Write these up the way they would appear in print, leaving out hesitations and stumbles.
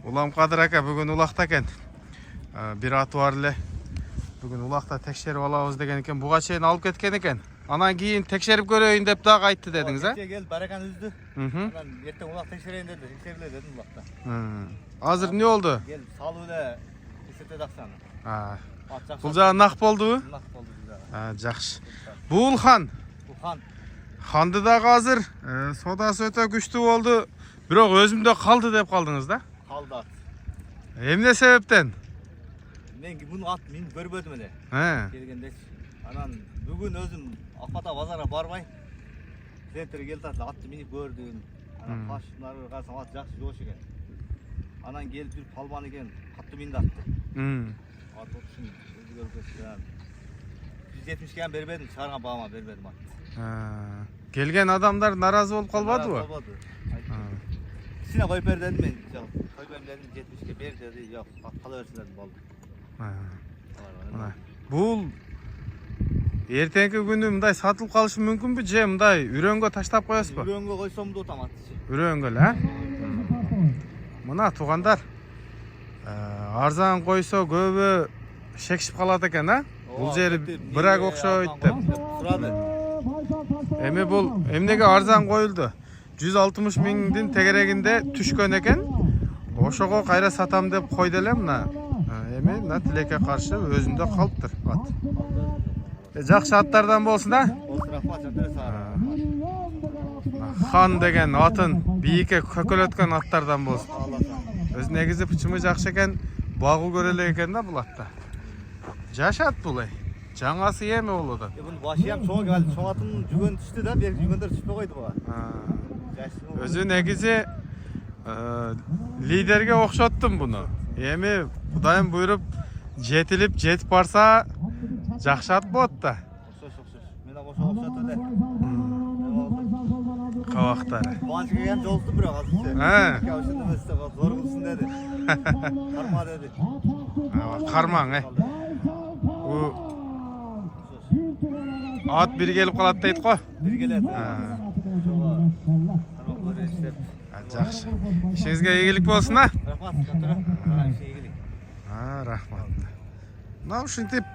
Улам Кадыр ака бүгін улақта екен. Bir atı var ile. Bugün ulaqta tekşerip alabız degen eken. Buğa çeyini alıp ketken eken. Anan keyin tekşerip göreyin dep daha qaytты dediniz ha? Geldi, barakan üzdü. Erten ulaq tekşereyin dedi. Tekşerile dedim ulaqta. Hazır ne oldu? Gel, salıyla isete daqsana. Бұл жағы нақ болды ма? Naq boldu bize. Жақсы. Бұл хан. Uxan. Ханды да қазір содасы өте күшті болды. Бірақ өзімде қалды деп қалдыңыз да? Kaldı at. Emne себептен? Men bunu at, men görmedim ele. Gelgende. Anan bugün özüm Akbata bazara barbay. Sentere geldi atla attı meni gördüm. Anan paşları qasam at жақсы жош eken. Anan gelip bir palman eken, attı meni de attı. At otuşun özü görgesi. 170 ken berbedim, çağırgan bağıma berbedim at. Gelgen adamlar narazı olup kalmadı mı? Olmadı. İçine koyup ver dedim ben. Koyup ver dedim 70'e ber dedi. Yok kalıversin dedim oldu. Бұл ертеңгі күні мындай сатылып қалышы мүмкін бе же мындай үрөнгө таштап коесуз бу? Үрөнгө койсом да отамат. Үрөнгө эле, Мына туугандар арзан койсо көбү шекшип калат экен, Бул жери бирак окшойт деп. Турады. Эми бул эмнеге арзан коюлду? 160 миңдин тегерегинде түшкөн экен. Ошого кайра сатам деп койду эле мына. Эми мына тилекке каршы өзүндө калыптыр ат. Жакшы аттардан болсун да. Хан деген атын бийикке көкөлөткөн аттардан болсун. Өз негизи пычымы жакшы экен, багуу көрөлү экен да бул атта. Жашат бул жаңасы эми болду да. Бул башы ham чоң келди. Чоң атын жүгөн түштү да, бер жүгөндөр түшпөй койду буга. Өзү негизи лидерге окшоттум буну. Эми Кудайым буйруп жетилип жетип барса жакшы ат болот да. Мен окшотот эле. Кабактары. Банчыга ham жолукту бирок азырчы. Ошондо эмесе зор кылсын деди. Карма деди. Кармаң, Ат бир келип калат дейт го. Бир келет. Жакшы. Ишиңизге ийгилик болсун, Рахмат, ийгилик. Рахмат. Мына ушинтип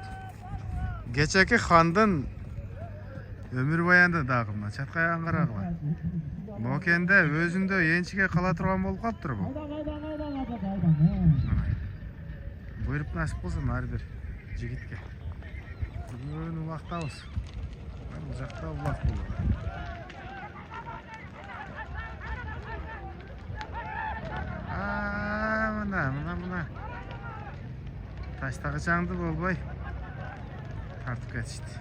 кечеки хандын өмүр баянды дагы мына чаткай аңгырагыла. Мокенде өзүндө энчиге кала турган болуп калыптыр бул. Буйруп насип кылсын ар бир жигитке. Бүгүн улактабыз. Бул жакта улак болот. Мына. Таштагы жаңды болбой тартып кетишти.